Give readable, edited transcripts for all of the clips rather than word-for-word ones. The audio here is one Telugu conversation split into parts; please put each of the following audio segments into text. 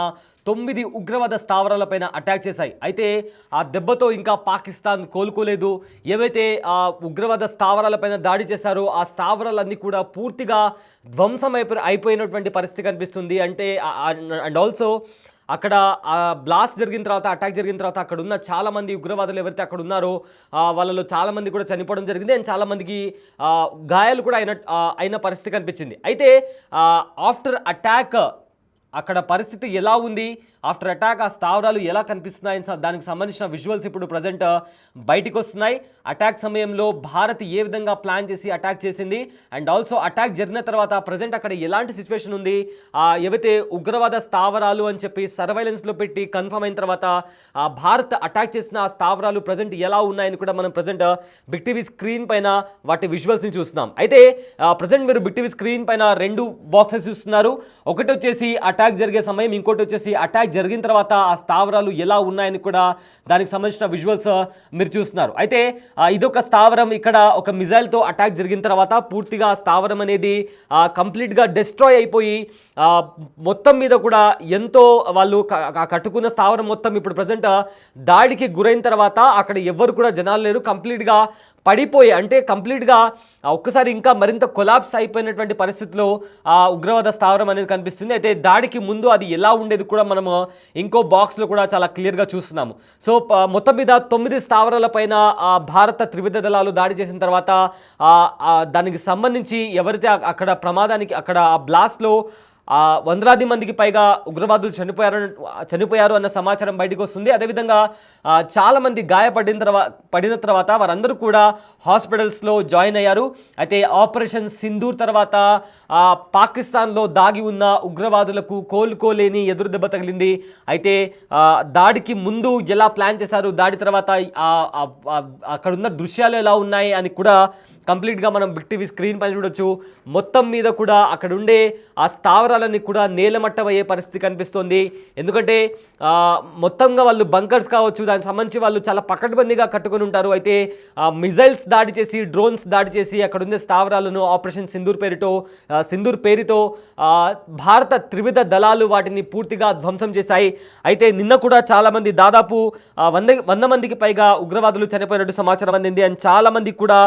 9 ఉగ్రవాద స్థావరాలపైన అటాక్ చేశాయి. అయితే ఆ దెబ్బతో ఇంకా పాకిస్తాన్ కోలుకోలేదు. ఏవైతే ఆ ఉగ్రవాద స్థావరాలపైన దాడి చేశారో ఆ స్థావరాలన్నీ కూడా పూర్తిగా ధ్వంసం అయిపోయినటువంటి పరిస్థితి కనిపిస్తుంది. అంటే అండ్ ఆల్సో అక్కడ బ్లాస్ట్ జరిగిన తర్వాత, అటాక్ జరిగిన తర్వాత అక్కడ ఉన్న చాలామంది ఉగ్రవాదులు ఎవరైతే అక్కడ ఉన్నారో వాళ్ళలో చాలామంది కూడా చనిపోవడం జరిగింది. అండ్ చాలామందికి గాయాలు కూడా అయిన పరిస్థితి కనిపించింది. అయితే ఆఫ్టర్ అటాక్ అక్కడ పరిస్థితి ఎలా ఉంది, ఆఫ్టర్ అటాక్ ఆ స్థావరాలు ఎలా కనిపిస్తున్నాయి, దానికి సంబంధించిన విజువల్స్ ఇప్పుడు ప్రజెంట్ బయటికి వస్తున్నాయి. అటాక్ సమయంలో భారత్ ఏ విధంగా ప్లాన్ చేసి అటాక్ చేసింది, అండ్ ఆల్సో అటాక్ జరిగిన తర్వాత ప్రజెంట్ అక్కడ ఎలాంటి సిచ్యువేషన్ ఉంది, ఏవైతే ఉగ్రవాద స్థావరాలు అని చెప్పి సర్వైలెన్స్లో పెట్టి కన్ఫర్మ్ అయిన తర్వాత భారత్ అటాక్ చేసిన ఆ స్థావరాలు ప్రజెంట్ ఎలా ఉన్నాయని కూడా మనం ప్రజెంట్ బిగ్ టీవీ స్క్రీన్ పైన వాటి విజువల్స్ని చూస్తున్నాం. అయితే ప్రజెంట్ మీరు బిగ్ టీవీ స్క్రీన్ పైన 2 బాక్సెస్ చూస్తున్నారు. ఒకటి వచ్చేసి అటాక్ జరిగే సమయం, ఇంకోటి వచ్చేసి అటాక్ జరిగిన తర్వాత ఆ స్థావరాలు ఎలా ఉన్నాయని కూడా దానికి సంబంధించిన విజువల్స్ మీరు చూస్తున్నారు. అయితే ఇదొక స్థావరం. ఇక్కడ ఒక మిజైల్తో అటాక్ జరిగిన తర్వాత పూర్తిగా ఆ స్థావరం అనేది కంప్లీట్గా డిస్ట్రాయ్ అయిపోయి మొత్తం మీద కూడా ఎంతో వాళ్ళు కట్టుకున్న స్థావరం మొత్తం ఇప్పుడు ప్రజెంట్ దాడికి గురైన తర్వాత అక్కడ ఎవ్వరు కూడా జనాలు లేరు. కంప్లీట్గా పడిపోయి, అంటే కంప్లీట్గా ఒక్కసారి ఇంకా మరింత కొలాప్స్ అయిపోయినటువంటి పరిస్థితిలో ఆ ఉగ్రవాద స్థావరం అనేది కనిపిస్తుంది. అయితే దాడికి ముందు అది ఎలా ఉండేది కూడా మనము ఇంకో బాక్స్లో కూడా చాలా క్లియర్గా చూస్తున్నాము. సో మొత్తం మీద 9 స్థావరాల పైన భారత త్రివిధ దళాలు దాడి చేసిన తర్వాత దానికి సంబంధించి ఎవరైతే అక్కడ ప్రమాదానికి అక్కడ ఆ బ్లాస్ట్లో వందలాది మందికి పైగా ఉగ్రవాదులు చనిపోయారు అన్న సమాచారం బయటకు వస్తుంది. అదేవిధంగా చాలామంది పడిన తర్వాత వారందరూ కూడా హాస్పిటల్స్లో జాయిన్ అయ్యారు. అయితే ఆపరేషన్ సింధూర్ తర్వాత పాకిస్తాన్లో దాగి ఉన్న ఉగ్రవాదులకు కోలుకోలేని ఎదురు దెబ్బ తగిలింది. అయితే దాడికి ముందు ఎలా ప్లాన్ చేశారు, దాడి తర్వాత అక్కడున్న దృశ్యాలు ఎలా ఉన్నాయి అని కూడా కంప్లీట్గా మనం బిగ్ టీవీ స్క్రీన్ పైన చూడొచ్చు. మొత్తం మీద కూడా అక్కడ ఉండే ఆ స్థావరాలన్నీ కూడా నేలమట్టం అయ్యే పరిస్థితి కనిపిస్తుంది. ఎందుకంటే మొత్తంగా వాళ్ళు బంకర్స్ కావచ్చు, దానికి సంబంధించి వాళ్ళు చాలా పకడ్బందీగా కట్టుకొని ఉంటారు. అయితే మిజైల్స్ దాడి చేసి, డ్రోన్స్ దాడి చేసి అక్కడ ఉండే స్థావరాలను ఆపరేషన్ సింధూర్ పేరుతో భారత త్రివిధ దళాలు వాటిని పూర్తిగా ధ్వంసం చేశాయి. అయితే నిన్న కూడా చాలామంది, దాదాపు 100 మందికి పైగా ఉగ్రవాదులు చనిపోయినట్టు సమాచారం అందింది. అండ్ చాలామంది కూడా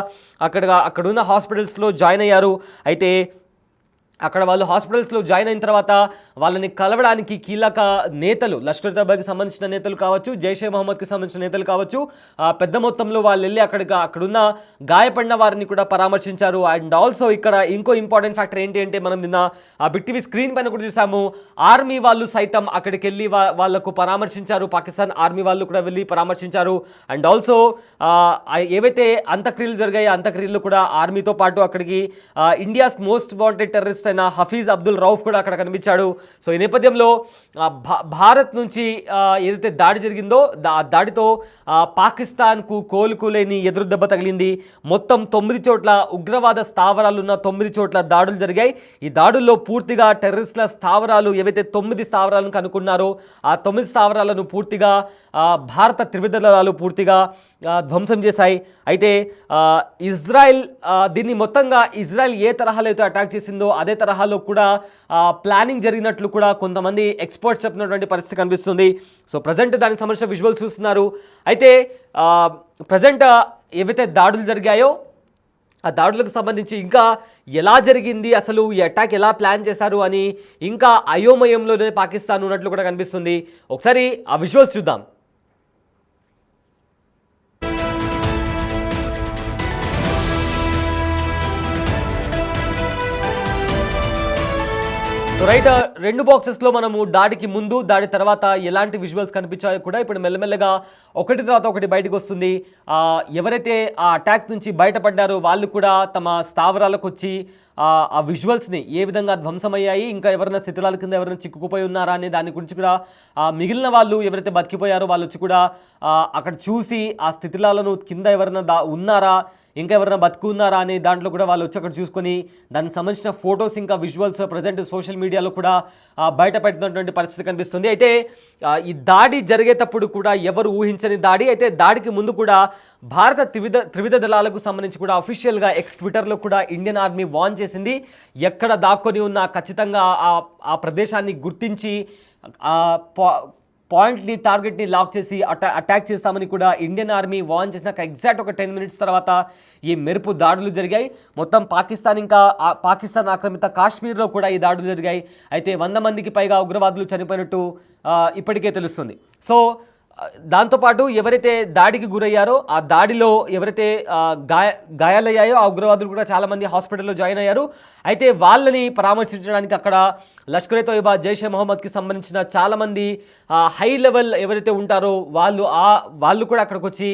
అక్కడున్న హాస్పిటల్స్లో జాయిన్ అయ్యారు. అయితే అక్కడ వాళ్ళు హాస్పిటల్స్లో జాయిన్ అయిన తర్వాత వాళ్ళని కలవడానికి కీలక నేతలు, లష్కర్ తోబాకి సంబంధించిన నేతలు కావచ్చు, జైషే మహమ్మద్కి సంబంధించిన నేతలు కావచ్చు, పెద్ద మొత్తంలో వాళ్ళు వెళ్ళి అక్కడున్న గాయపడిన వారిని కూడా పరామర్శించారు. అండ్ ఆల్సో ఇక్కడ ఇంకో ఇంపార్టెంట్ ఫ్యాక్టర్ ఏంటి అంటే, మనం నిన్న బిగ్ టీవీ స్క్రీన్ పైన కూడా చూసాము, ఆర్మీ వాళ్ళు సైతం అక్కడికి వెళ్ళి వాళ్లకు పరామర్శించారు. పాకిస్తాన్ ఆర్మీ వాళ్ళు కూడా వెళ్ళి పరామర్శించారు. అండ్ ఆల్సో ఏవైతే అంత్యక్రియలు జరిగాయో అంత్యక్రియలు కూడా ఆర్మీతో పాటు అక్కడికి ఇండియాస్ మోస్ట్ వాంటెడ్ టెర్రరిస్ట్ అయిన హఫీజ్ అబ్దుల్ రౌఫ్ కూడా అక్కడ కనిపించాడు. సో ఈ నేపథ్యంలో భారత్ నుంచి ఏదైతే దాడి జరిగిందో దాడితో పాకిస్తాన్కు కోలుకోలేని ఎదురు దెబ్బ తగిలింది. మొత్తం 9 చోట్ల ఉగ్రవాద స్థావరాలు ఉన్న 9 చోట్ల దాడులు జరిగాయి. ఈ దాడుల్లో పూర్తిగా టెర్రరిస్టుల స్థావరాలు ఏవైతే 9 స్థావరాలను కనుక్కున్నారో ఆ 9 స్థావరాలను పూర్తిగా భారత త్రివిధ దళాలు పూర్తిగా ధ్వంసం చేశాయి. అయితే ఇజ్రాయెల్ దీన్ని మొత్తంగా ఇజ్రాయెల్ ఏ తరహాలో అయితే అటాక్ చేసిందో అదే తరహాలో కూడా ప్లానింగ్ జరిగినట్లు కూడా కొంతమంది ఎక్స్పర్ట్స్ చెప్పినటువంటి పరిస్థితి కనిపిస్తుంది. సో ప్రజెంట్ దానికి సంబంధించిన విజువల్స్ చూస్తున్నారు. అయితే ప్రజెంట్ ఏవైతే దాడులు జరిగాయో ఆ దాడులకు సంబంధించి ఇంకా ఎలా జరిగింది, అసలు ఈ అటాక్ ఎలా ప్లాన్ చేశారు అని ఇంకా అయోమయంలోనే పాకిస్తాన్ ఉన్నట్లు కూడా కనిపిస్తుంది. ఒకసారి ఆ విజువల్స్ చూద్దాం. రైట్, 2 బాక్సెస్లో మనము దాడికి ముందు, దాడి తర్వాత ఎలాంటి విజువల్స్ కనిపించాయో కూడా ఇప్పుడు మెల్లమెల్లగా ఒకటి తర్వాత ఒకటి బయటకు వస్తుంది. ఎవరైతే ఆ అటాక్ నుంచి బయటపడ్డారో వాళ్ళు కూడా తమ స్థావరాలకు వచ్చి ఆ విజువల్స్ని ఏ విధంగా ధ్వంసమయ్యాయి, ఇంకా ఎవరైనా స్థితిలాల కింద ఎవరైనా చిక్కుకుపోయి ఉన్నారా అనే దాని గురించి కూడా మిగిలిన వాళ్ళు ఎవరైతే బతికిపోయారో వాళ్ళు వచ్చి కూడా అక్కడ చూసి ఆ స్థితిలాలను కింద ఎవరైనా ఉన్నారా, ఇంకా ఎవరైనా బతుకున్నారా అనే దాంట్లో కూడా వాళ్ళు వచ్చి అక్కడ చూసుకొని దానికి సంబంధించిన ఫొటోస్ ఇంకా విజువల్స్ ప్రజెంట్ సోషల్ మీడియాలో కూడా బయట పెట్టినటువంటి పరిస్థితి కనిపిస్తుంది. అయితే ఈ దాడి జరిగేటప్పుడు కూడా ఎవరు ఊహించని దాడి. అయితే దాడికి ముందు కూడా భారత త్రివిధ దళాలకు సంబంధించి కూడా అఫీషియల్గా ట్విట్టర్లో కూడా ఇండియన్ ఆర్మీ వార్న్ చేసింది. ఎక్కడ దాక్కొని ఉన్నా ఖచ్చితంగా ఆ ప్రదేశాన్ని గుర్తించి పాయింట్ని టార్గెట్ని లాక్ చేసి అటాక్ చేస్తామని కూడా ఇండియన్ ఆర్మీ వార్న్ చేసినాక ఎగ్జాక్ట్ ఒక 10 మినిట్స్ తర్వాత ఈ మెరుపు దాడులు జరిగాయి. మొత్తం పాకిస్తాన్ ఇంకా పాకిస్తాన్ ఆక్రమిత కాశ్మీర్లో కూడా ఈ దాడులు జరిగాయి. అయితే 100 మందికి పైగా ఉగ్రవాదులు చనిపోయినట్టు ఇప్పటికే తెలుస్తుంది. సో దాంతోపాటు ఎవరైతే దాడికి గురయ్యారో ఆ దాడిలో ఎవరైతే గాయాలయ్యాయో ఆ ఉగ్రవాదులు కూడా చాలామంది హాస్పిటల్లో జాయిన్ అయ్యారు. అయితే వాళ్ళని పరామర్శించడానికి అక్కడ లష్కర్ ఏ తోయిబా, జైషే మొహమ్మద్కి సంబంధించిన చాలామంది హై లెవెల్ ఎవరైతే ఉంటారో వాళ్ళు కూడా అక్కడికి వచ్చి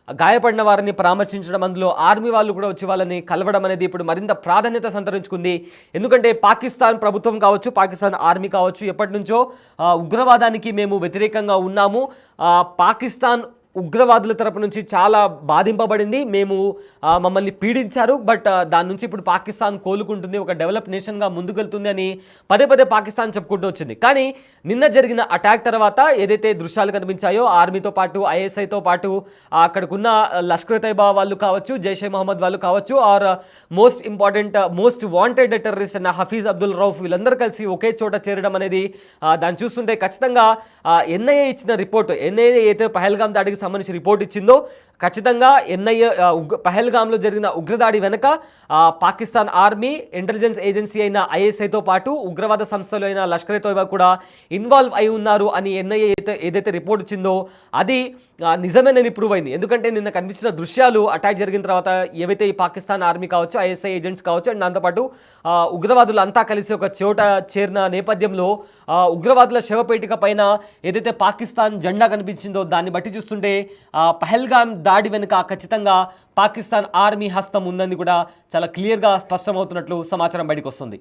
గాయపడిన వారిని పరామర్శించడం, అందులో ఆర్మీ వాళ్ళు కూడా వచ్చి వాళ్ళని కలవడం అనేది ఇప్పుడు మరింత ప్రాధాన్యత సంతరించుకుంది. ఎందుకంటే పాకిస్తాన్ ప్రభుత్వం కావచ్చు, పాకిస్తాన్ ఆర్మీ కావచ్చు, ఎప్పటి నుంచో ఉగ్రవాదానికి మేము వ్యతిరేకంగా ఉన్నాము, పాకిస్తాన్ ఉగ్రవాదుల తరపు నుంచి చాలా బాధింపబడింది, మేము మమ్మల్ని పీడించారు, బట్ దాని నుంచి ఇప్పుడు పాకిస్తాన్ కోలుకుంటుంది, ఒక డెవలప్ నేషన్గా ముందుకెళ్తుంది అని పదే పదే పాకిస్తాన్ చెప్పుకుంటూ వచ్చింది. కానీ నిన్న జరిగిన అటాక్ తర్వాత ఏదైతే దృశ్యాలు కనిపించాయో ఆర్మీతో పాటు ఐఎస్ఐతో పాటు అక్కడికున్న లష్కర్ తైబా వాళ్ళు కావచ్చు, జైషే మహమ్మద్ వాళ్ళు కావచ్చు, or most important most wanted terrorist అన్న హఫీజ్ అబ్దుల్ రౌఫ్ వీళ్ళందరూ కలిసి ఒకే చోట చేరడం అనేది దాన్ని చూస్తుంటే ఖచ్చితంగా ఎన్ఐఏ ఇచ్చిన రిపోర్టు, ఎన్ఐఏ అయితే పహల్గామ్ దాడికి సంబంధించి రిపోర్ట్ ఇచ్చిందో ఖచ్చితంగా ఎన్ఐఏ పహల్గామ్లో జరిగిన ఉగ్రదాడి వెనక పాకిస్తాన్ ఆర్మీ, ఇంటెలిజెన్స్ ఏజెన్సీ అయిన ఐఎస్ఐతో పాటు ఉగ్రవాద సంస్థలు అయిన లష్కర్ ఏ తోయిబా కూడా ఇన్వాల్వ్ అయి ఉన్నారు అని ఎన్ఐఏ ఏదైతే రిపోర్ట్ ఇచ్చిందో అది నిజమేనని ప్రూవ్ అయింది. ఎందుకంటే నిన్న కనిపించిన దృశ్యాలు అటాక్ జరిగిన తర్వాత ఏవైతే ఈ పాకిస్తాన్ ఆర్మీ కావచ్చు, ఐఎస్ఐ ఏజెంట్స్ కావచ్చు, అండ్ దాంతోపాటు ఉగ్రవాదులు అంతా కలిసి ఒక చోట చేరిన నేపథ్యంలో ఉగ్రవాదుల శవపేటిక పైన ఏదైతే పాకిస్తాన్ జెండా కనిపించిందో దాన్ని బట్టి చూస్తుంటే పహల్గామ్ దాడి వెనుక ఖచ్చితంగా పాకిస్తాన్ ఆర్మీ హస్తం ఉందని కూడా చాలా క్లియర్గా స్పష్టమవుతున్నట్లు సమాచారం బయటకు వస్తుంది.